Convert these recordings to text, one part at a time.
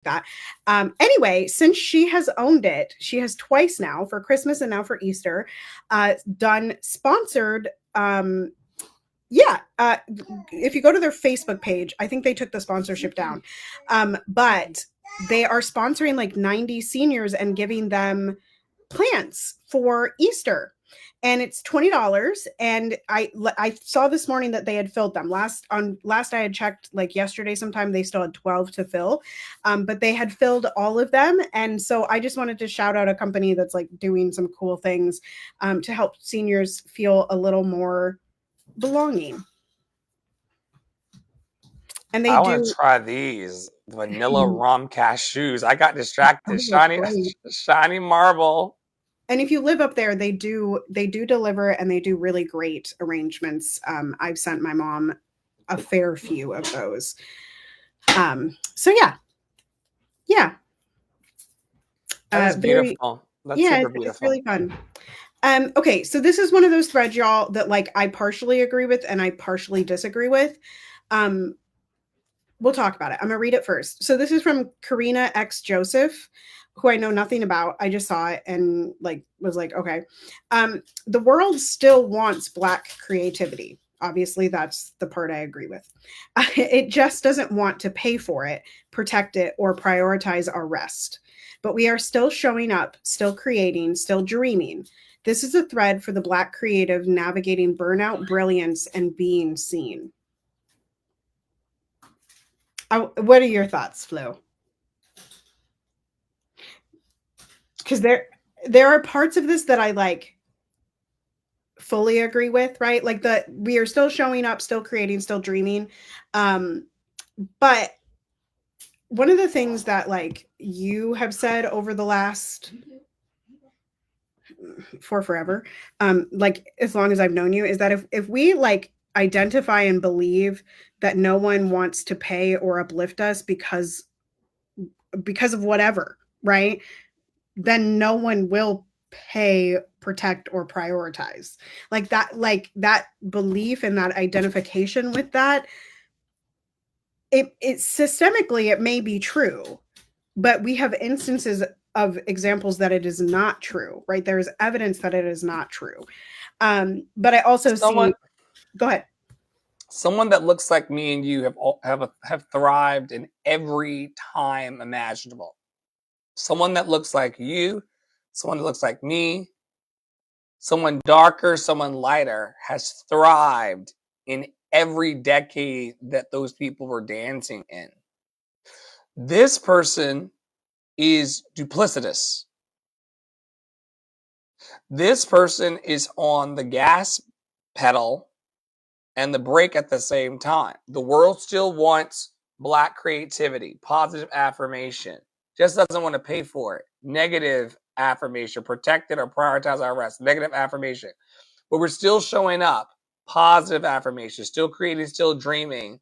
that. Anyway, since she has owned it, she has twice now, for Christmas and now for Easter, done sponsored. Yeah, if you go to their Facebook page, I think they took the sponsorship down, but they are sponsoring like 90 seniors and giving them plants for Easter. And it's $20. And I saw this morning that they had filled them. Last I had checked, like yesterday sometime, they still had 12 to fill. But they had filled all of them. And so I just wanted to shout out a company that's like doing some cool things to help seniors feel a little more belonging. And they I want do. to try these vanilla rum cashews. I got distracted. Oh, Shiny marble. and if you live up there, they do deliver, and they do really great arrangements. I've sent my mom a fair few of those. So yeah. That is Very, beautiful. That's yeah, super it's beautiful. really fun. Okay, so this is one of those threads, y'all, that like I partially agree with and I partially disagree with. Um, we'll talk about it. I'm gonna read it first. So this is from Karina X Joseph, who I know nothing about. I just saw it and like was like, okay. The world still wants Black creativity. Obviously, that's the part I agree with. It just doesn't want to pay for it, protect it, or prioritize our rest. But we are still showing up, still creating, still dreaming. This is a thread for the Black creative navigating burnout, brilliance, and being seen. What are your thoughts, Flo? Because there are parts of this that I like fully agree with, right? Like the we are still showing up, still creating, still dreaming. Um, but one of the things that like you have said over the last for forever, like as long as I've known you, is that if we like identify and believe that no one wants to pay or uplift us because of whatever, right? Then no one will pay, protect, or prioritize. Like that belief and that identification with that, it systemically it may be true, but we have instances of examples that it is not true, right? There is evidence that it is not true. But I also see, Someone go ahead. someone that looks like me and you have thrived in every time imaginable. Someone that looks like you, someone that looks like me, someone darker, someone lighter has thrived in every decade that those people were dancing in. This person is duplicitous. This person is on the gas pedal and the brake at the same time. The world still wants Black creativity, positive affirmation, just doesn't want to pay for it. Negative affirmation, protect it or prioritize our rest. Negative affirmation. But we're still showing up. Positive affirmation, still creating, still dreaming.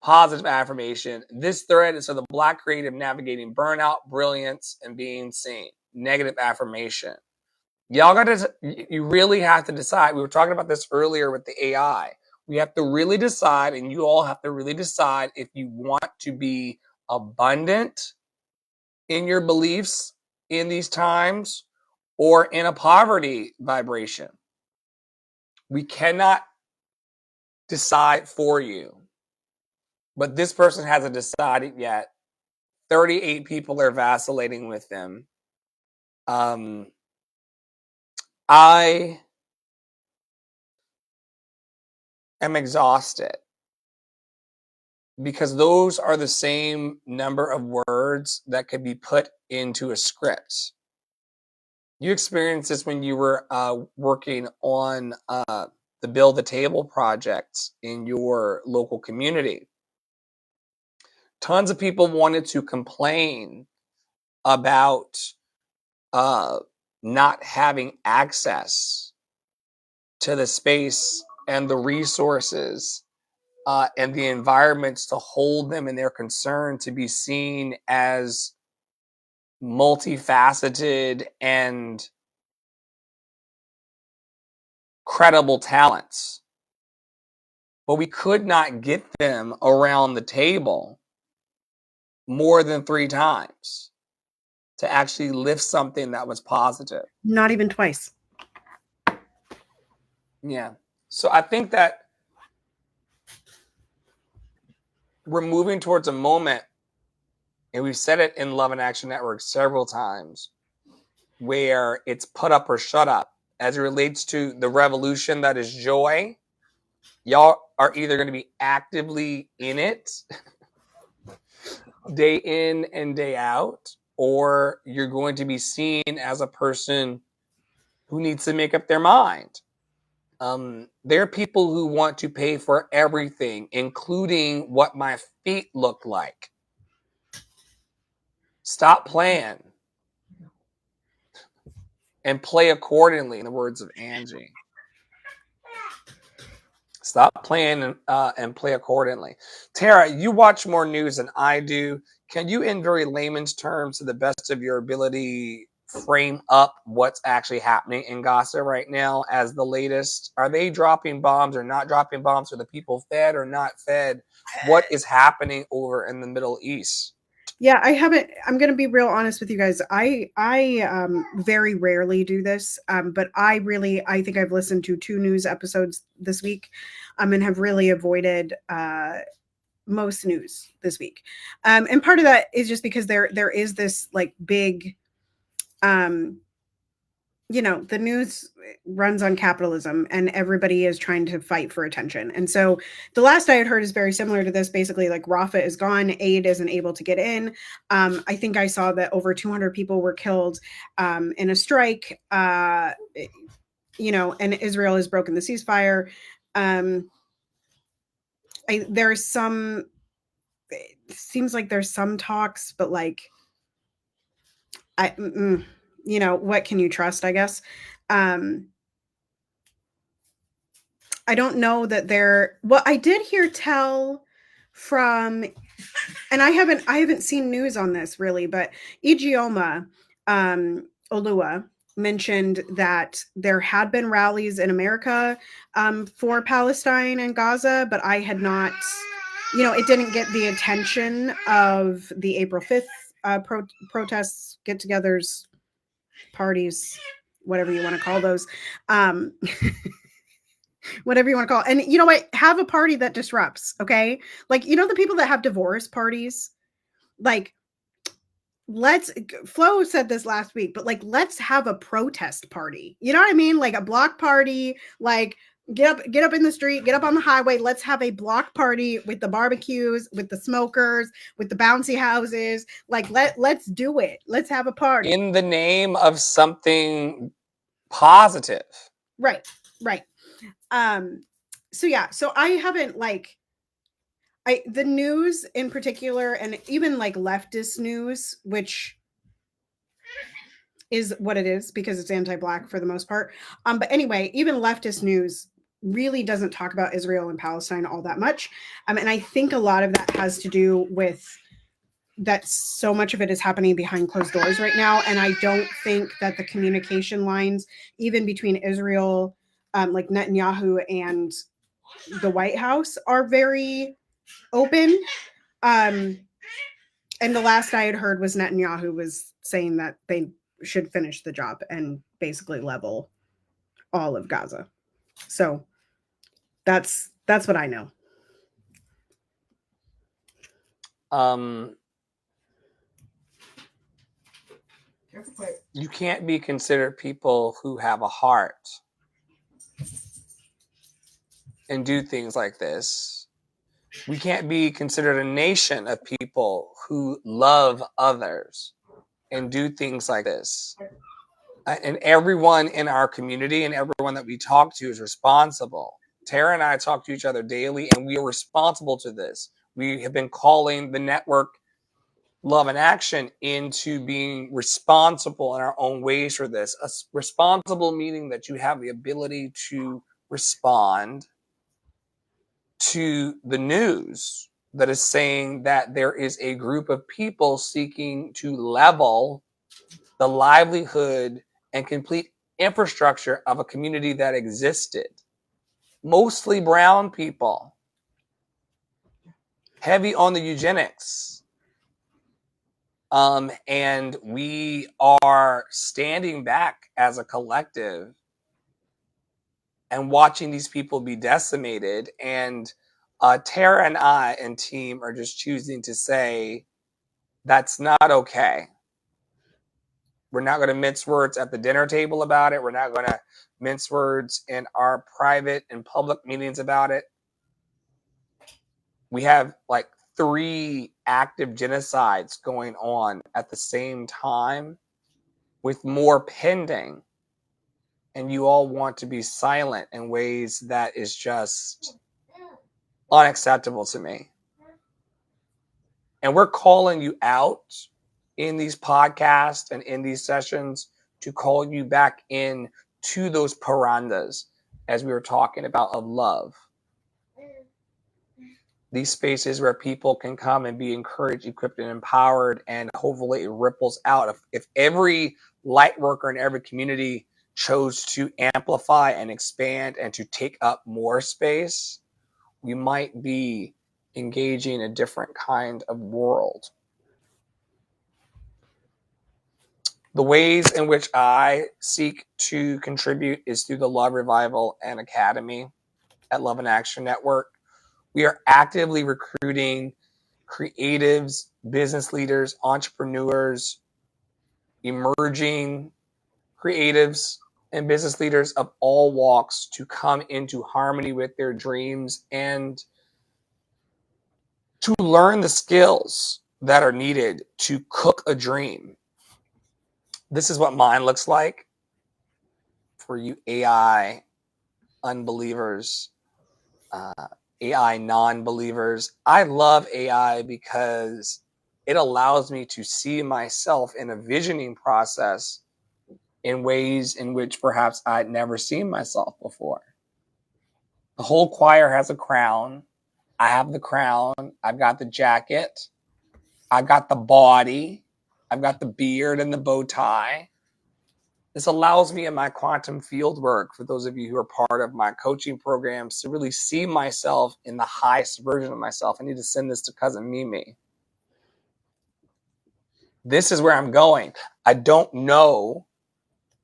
Positive affirmation. This thread is for the Black creative navigating burnout, brilliance, and being seen. Negative affirmation. Y'all got to, you really have to decide. We were talking about this earlier with the AI. We have to really decide, and you all have to really decide if you want to be abundant in your beliefs in these times or in a poverty vibration. We cannot decide for you, but this person hasn't decided yet. 38 people are vacillating with them. I am exhausted because those are the same number of words that could be put into a script. You experienced this when you were working on the Build the Table projects in your local community. Tons of people wanted to complain about not having access to the space and the resources and the environments to hold them in their concern to be seen as multifaceted and credible talents. But we could not get them around the table more than 3 times to actually lift something that was positive. Not even twice. Yeah. So I think that we're moving towards a moment, and we've said it in Love and Action Network several times, where it's put up or shut up as it relates to the revolution that is joy. Y'all are either going to be actively in it day in and day out, or you're going to be seen as a person who needs to make up their mind. There are people who want to pay for everything, including what my feet look like. Stop playing and play accordingly, in the words of Angie. Stop playing and play accordingly. Tara, you watch more news than I do. Can you, in very layman's terms, to the best of your ability, frame up what's actually happening in Gaza right now as the latest? Are they dropping bombs or not dropping bombs? Are the people fed or not fed? What is happening over in the Middle East? Yeah, I haven't. I'm going to be real honest with you guys. I very rarely do this, but I think I've listened to 2 news episodes this week, and have really avoided most news this week. And part of that is just because there is this like big, the news runs on capitalism, and everybody is trying to fight for attention. And so the last I had heard is very similar to this. Basically, like Rafah is gone, aid isn't able to get in. I think I saw that over 200 people were killed in a strike. And Israel has broken the ceasefire. There's some. It seems like there's some talks, but like, what can you trust? I guess. I don't know that they're. Well, I did hear tell from, and I haven't seen news on this really, but Ijeoma Olua mentioned that there had been rallies in America for Palestine and Gaza, but I had not. It didn't get the attention of the April 5th protests, get-togethers, parties, whatever you want to call those. Whatever you want to call it. And you know what? Have a party that disrupts, okay? Like, the people that have divorce parties, like, Flo said this last week, but like, let's have a protest party. You know what I mean? Like a block party, like get up in the street, get up on the highway. Let's have a block party with the barbecues, with the smokers, with the bouncy houses. Like, let's do it. Let's have a party. In the name of something positive. Right. So I haven't the news in particular, and even like leftist news, which is what it is because it's anti-Black for the most part. But anyway, even leftist news really doesn't talk about Israel and Palestine all that much. And I think a lot of that has to do with that so much of it is happening behind closed doors right now. And I don't think that the communication lines, even between Israel, like Netanyahu and the White House, are very open. And the last I had heard was Netanyahu was saying that they should finish the job and basically level all of Gaza. So that's what I know. You can't be considered people who have a heart and do things like this. We can't be considered a nation of people who love others and do things like this. And everyone in our community and everyone that we talk to is responsible. Tara and I talk to each other daily, and we are responsible to this. We have been calling the network Love and Action into being responsible in our own ways for this. A responsible meaning that you have the ability to respond to the news that is saying that there is a group of people seeking to level the livelihood and complete infrastructure of a community that existed. Mostly brown people. Heavy on the eugenics. And we are standing back as a collective and watching these people be decimated. And Tara and I and team are just choosing to say, that's not okay. We're not going to mince words at the dinner table about it. We're not going to mince words in our private and public meetings about it. We have like 3 active genocides going on at the same time with more pending. And you all want to be silent in ways that is just unacceptable to me. And we're calling you out in these podcasts and in these sessions to call you back in to those piranhas, as we were talking about, of love. These spaces where people can come and be encouraged, equipped, and empowered, and hopefully it ripples out. If every light worker in every community chose to amplify and expand and to take up more space, we might be engaging a different kind of world. The ways in which I seek to contribute is through the Love Revival and Academy at Love and Action Network. We are actively recruiting creatives, business leaders, entrepreneurs, emerging creatives, and business leaders of all walks to come into harmony with their dreams and to learn the skills that are needed to cook a dream. This is what mine looks like for you AI unbelievers, AI non-believers. I love AI because it allows me to see myself in a visioning process in ways in which perhaps I'd never seen myself before. The whole choir has a crown. I have the crown. I've got the jacket. I've got the body. I've got the beard and the bow tie. This allows me in my quantum field work, for those of you who are part of my coaching programs, to really see myself in the highest version of myself. I need to send this to cousin Mimi. This is where I'm going. I don't know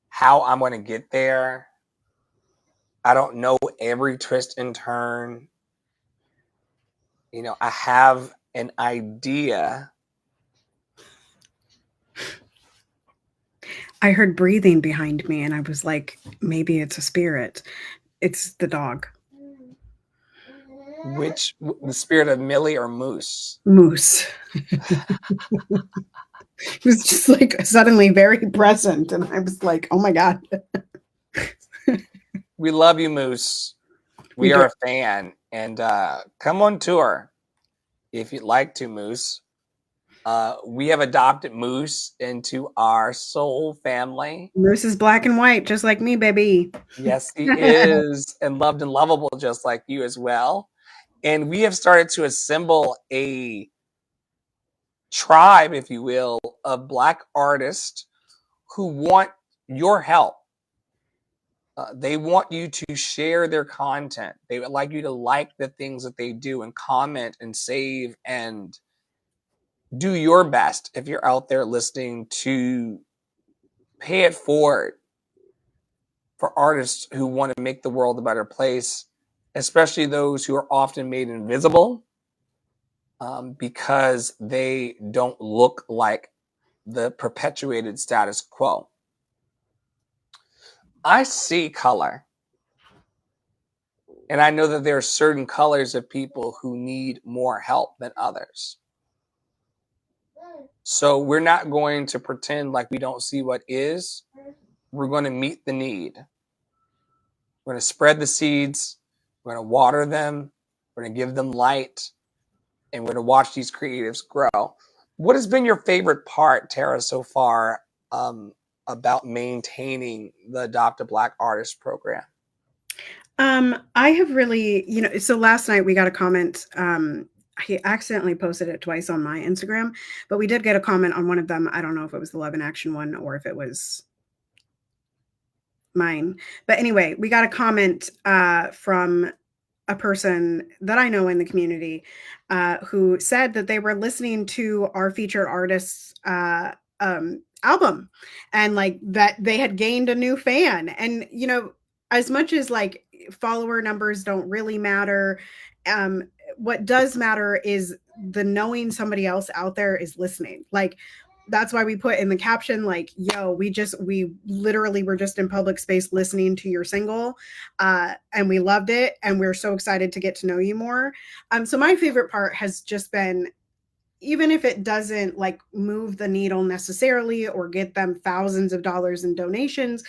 how I'm going to get there. I don't know every twist and turn. You know, I have an idea. I heard breathing behind me and I was like, maybe it's a spirit. It's the dog. Which, the spirit of Millie or Moose? Moose. It was just like suddenly very present. And I was like, oh my God. We love you, Moose. We are a fan. And come on tour if you'd like to, Moose. We have adopted Moose into our soul family. Moose is black and white, just like me, baby. Yes, he is. And loved and lovable, just like you as well. And we have started to assemble a tribe, if you will, of Black artists who want your help. They want you to share their content. They would like you to like the things that they do and comment and save and do your best, if you're out there listening, to pay it forward for artists who want to make the world a better place, especially those who are often made invisible because they don't look like the perpetuated status quo. I see color. And I know that there are certain colors of people who need more help than others. So we're not going to pretend like we don't see what is. We're going to meet the need. We're going to spread the seeds. We're going to water them. We're going to give them light. And we're going to watch these creatives grow. What has been your favorite part, Tara, so far about maintaining the Adopt a Black Artist program? I have really, so last night we got a comment. He accidentally posted it twice on my Instagram, but we did get a comment on one of them. I don't know if it was the Love in Action one or if it was mine. But anyway, we got a comment from a person that I know in the community who said that they were listening to our featured artists album, and like that they had gained a new fan. And you know, as much as like follower numbers don't really matter, um, what does matter is the knowing somebody else out there is listening. Like that's why we put in the caption like, yo, we literally were just in public space listening to your single, and we loved it, and we're so excited to get to know you more. So my favorite part has just been, even if it doesn't like move the needle necessarily or get them thousands of dollars in donations,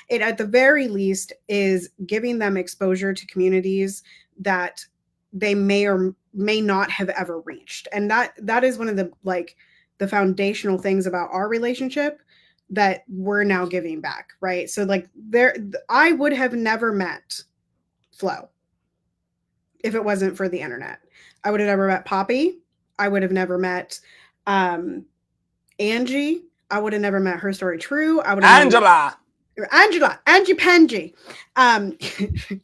it at the very least is giving them exposure to communities that they may or may not have ever reached. And that is one of the like the foundational things about our relationship that we're now giving back, right? So like there, I would have never met Flo if it wasn't for the internet. I would have never met Poppy. I would have never met um, Angie. I would have never met Her Story True. I would have never met Angie Pangie. Um,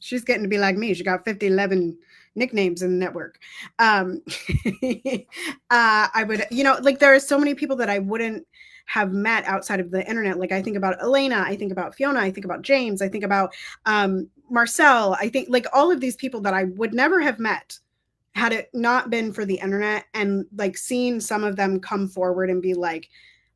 she's getting to be like me. She got 5011 nicknames in the network. Um, I would, you know, like there are so many people that I wouldn't have met outside of the internet. Like I think about Elena, I think about Fiona, I think about James, I think about Marcel. I think like all of these people that I would never have met had it not been for the internet, and like seeing some of them come forward and be like,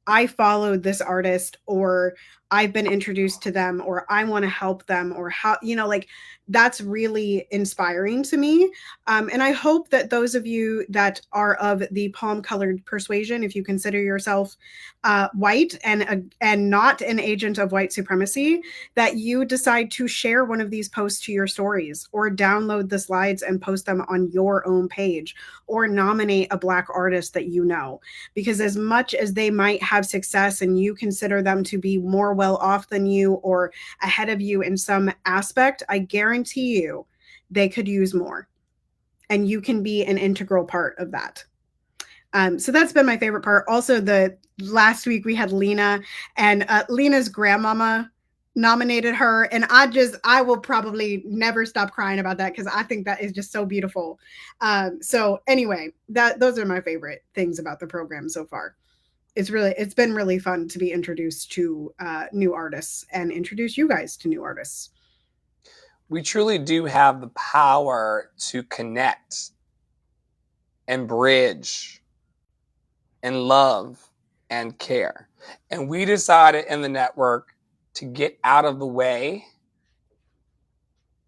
I followed this artist, or I've been introduced to them, or I want to help them, or how, you know, like that's really inspiring to me. And I hope that those of you that are of the palm colored persuasion, if you consider yourself white and not an agent of white supremacy, that you decide to share one of these posts to your stories, or download the slides and post them on your own page, or nominate a Black artist that you know. Because as much as they might have success and you consider them to be more well off than you or ahead of you in some aspect, I guarantee you they could use more. And you can be an integral part of that. So that's been my favorite part. Also, the last week we had Lena, and Lena's grandmama nominated her, and I will probably never stop crying about that because I think that is just so beautiful. So anyway, those are my favorite things about the program so far. It's been really fun to be introduced to new artists and introduce you guys to new artists. We truly do have the power to connect and bridge and love and care. And we decided in the network to get out of the way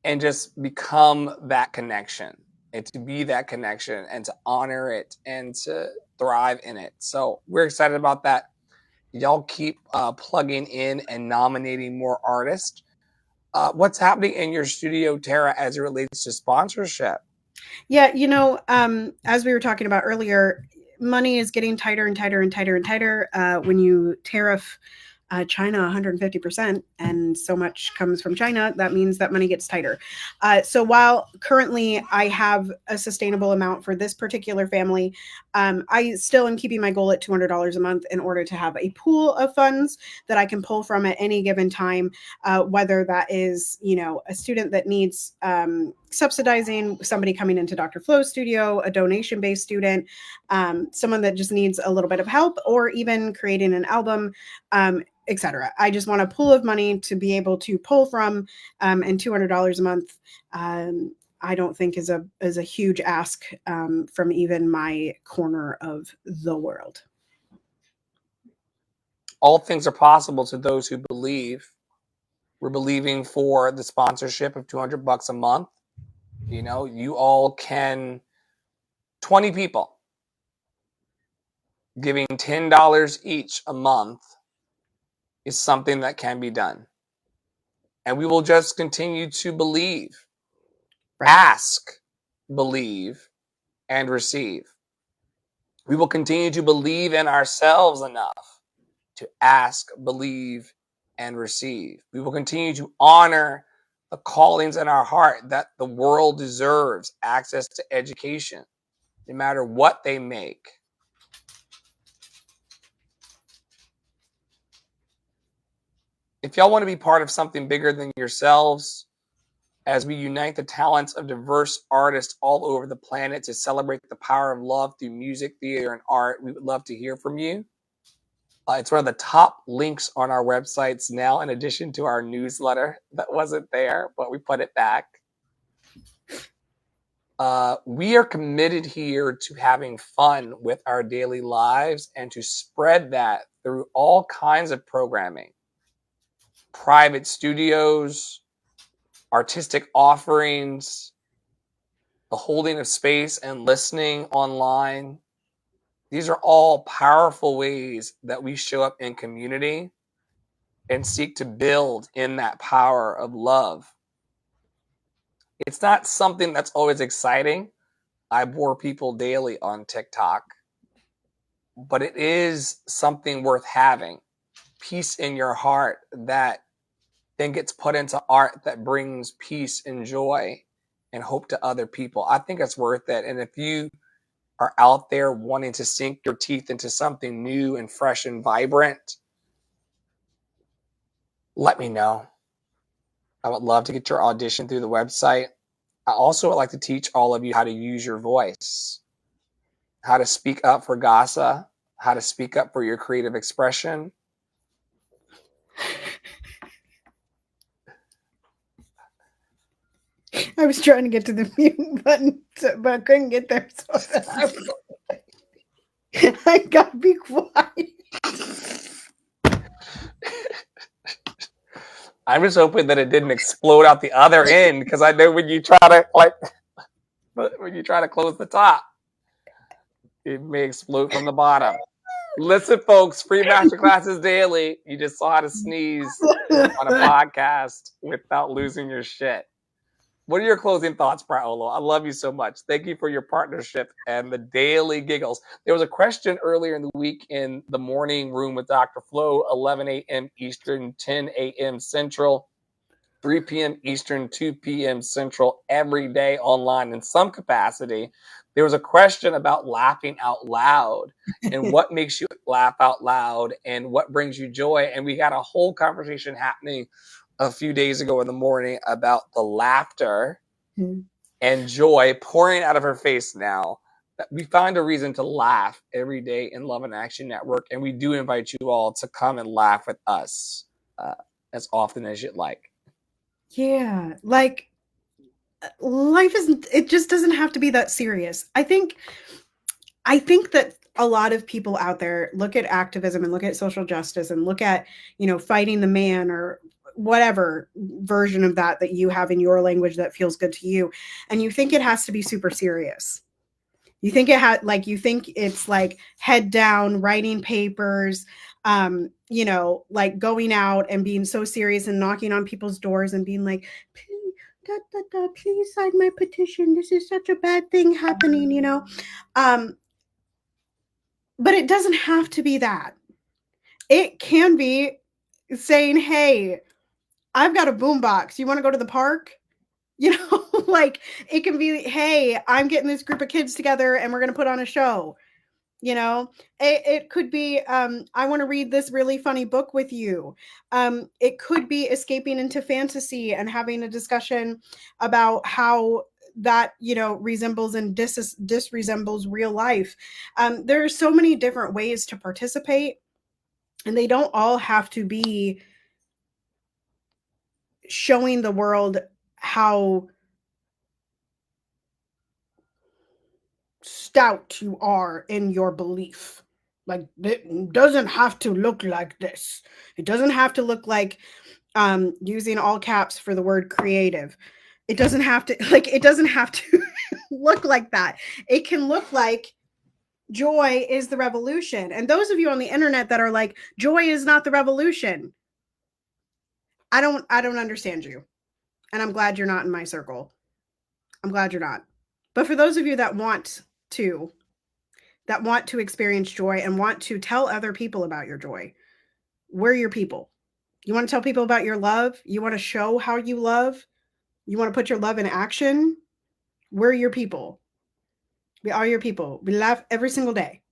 and just become that connection, and to be that connection, and to honor it, and to thrive in it. So we're excited about that. Y'all keep plugging in and nominating more artists. What's happening in your studio, Tara, as it relates to sponsorship? Yeah, you know, as we were talking about earlier, money is getting tighter and tighter and tighter and tighter when you tariff China 150%, and so much comes from China. That means that money gets tighter. So while currently I have a sustainable amount for this particular family, I still am keeping my goal at $200 a month in order to have a pool of funds that I can pull from at any given time, whether that is, you know, a student that needs subsidizing, somebody coming into Dr. Flo's studio, a donation-based student, someone that just needs a little bit of help, or even creating an album, etc. I just want a pool of money to be able to pull from, and $200 a month, I don't think is a huge ask from even my corner of the world. All things are possible to those who believe. We're believing for the sponsorship of $200 a month. You know, you all can, 20 people giving $10 each a month is something that can be done. And we will just continue to believe, Right. ask, believe, and receive. We will continue to believe in ourselves enough to ask, believe, and receive. We will continue to honor the callings in our heart that the world deserves access to education, no matter what they make. If y'all want to be part of something bigger than yourselves, as we unite the talents of diverse artists all over the planet to celebrate the power of love through music, theater, and art. We would love to hear from you. It's one of the top links on our websites now, in addition to our newsletter that wasn't there, but we put it back. We are committed here to having fun with our daily lives and to spread that through all kinds of programming. Private studios, artistic offerings, the holding of space and listening online. These are all powerful ways that we show up in community and seek to build in that power of love. It's not something that's always exciting. I bore people daily on TikTok, but it is something worth having. Peace in your heart that then gets put into art that brings peace and joy and hope to other people. I think it's worth it. And if you are out there wanting to sink your teeth into something new and fresh and vibrant, let me know. I would love to get your audition through the website. I also would like to teach all of you how to use your voice, how to speak up for GASA, how to speak up for your creative expression. I was trying to get to the mute button, but I couldn't get there. So I gotta be quiet. I'm just hoping that it didn't explode out the other end, because I know when you try to close the top, it may explode from the bottom. Listen, folks, free masterclasses daily. You just saw how to sneeze on a podcast without losing your shit. What are your closing thoughts, Paolo? I love you so much. Thank you for your partnership and the daily giggles. There was a question earlier in the week in the morning room with Dr. Flo, 11 a.m. Eastern, 10 a.m. Central, 3 p.m. Eastern, 2 p.m. Central, every day online in some capacity. There was a question about laughing out loud and what makes you laugh out loud and what brings you joy. And we had a whole conversation happening a few days ago in the morning about the laughter and joy pouring out of her face now. We find a reason to laugh every day in Love and Action Network, and we do invite you all to come and laugh with us as often as you'd like. Yeah, like life isn't, it just doesn't have to be that serious. I think that a lot of people out there look at activism and look at social justice and look at, fighting the man or whatever version of that you have in your language that feels good to you, and you think it has to be super serious. You think you think it's like head down writing papers, like going out and being so serious and knocking on people's doors and being like, please sign my petition. This is such a bad thing happening, but it doesn't have to be that. It can be saying, hey, I've got a boombox. You want to go to the park? Like it can be, hey, I'm getting this group of kids together and we're going to put on a show. It could be, I want to read this really funny book with you. It could be escaping into fantasy and having a discussion about how that resembles and disresembles real life. There are so many different ways to participate, and they don't all have to be showing the world how stout you are in your belief. Like, it doesn't have to look like this. It doesn't have to look like using all caps for the word creative. It doesn't have to look like that. It can look like joy is the revolution. And those of you on the internet that are like, joy is not the revolution, I don't understand you. And I'm glad you're not in my circle. I'm glad you're not. But for those of you that want to experience joy and want to tell other people about your joy, we're your people. You want to tell people about your love? You want to show how you love? You want to put your love in action? We're your people. We are your people. We laugh every single day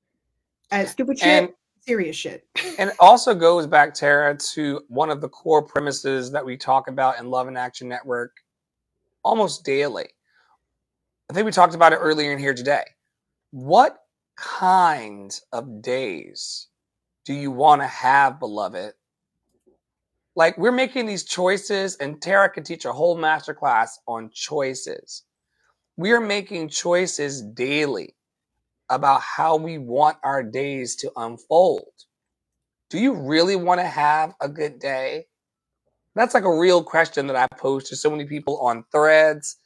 at stupid shit, serious shit. And it also goes back, Tara, to one of the core premises that we talk about in Love and Action Network. almost daily. I think we talked about it earlier in here today. What kind of days do you want to have, beloved? Like, we're making these choices, and Tara can teach a whole masterclass on choices. We are making choices daily about how we want our days to unfold. Do you really want to have a good day? That's like a real question that I pose to so many people on threads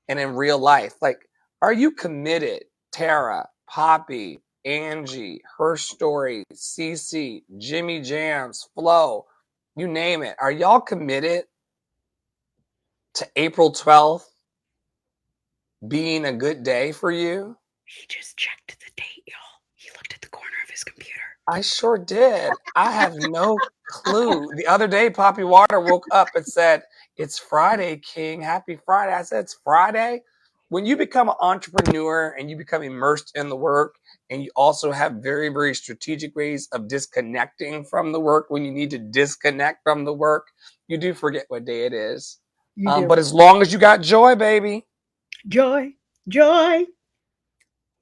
and in real life. Like, are you committed, Tara, Poppy, Angie, Her Story, Cece, Jimmy Jams, Flo, you name it. Are y'all committed to April 12th being a good day for you? He just checked the date, y'all. He looked at the corner of his computer. I sure did. I have no clue. The other day, Poppy Water woke up and said, "It's Friday, King. Happy Friday." I said, "It's Friday." When you become an entrepreneur and you become immersed in the work, and you also have very, very strategic ways of disconnecting from the work when you need to disconnect from the work, you do forget what day it is. You do. But as long as you got joy, baby. Joy, joy,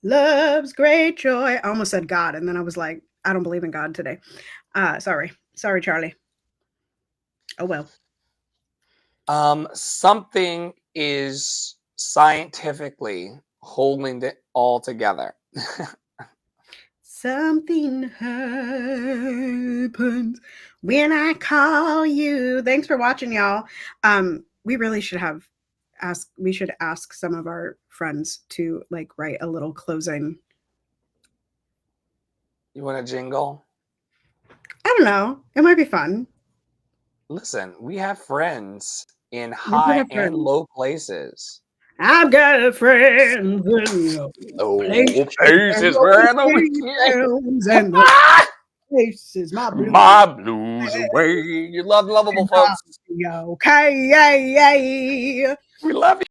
love's great joy. I almost said God, and then I was like, I don't believe in God today. Sorry, Charlie. Oh well. Something is scientifically holding it all together. Something happens when I call you. Thanks for watching, y'all. We really should ask some of our friends to like write a little closing. You want a jingle? I don't know. It might be fun. Listen, we have friends in We do high have and friends. low places. I've got a friend in the Oh, places and places where the the towns and the places. My blues my blues away. You love lovable folks. okay. We love you.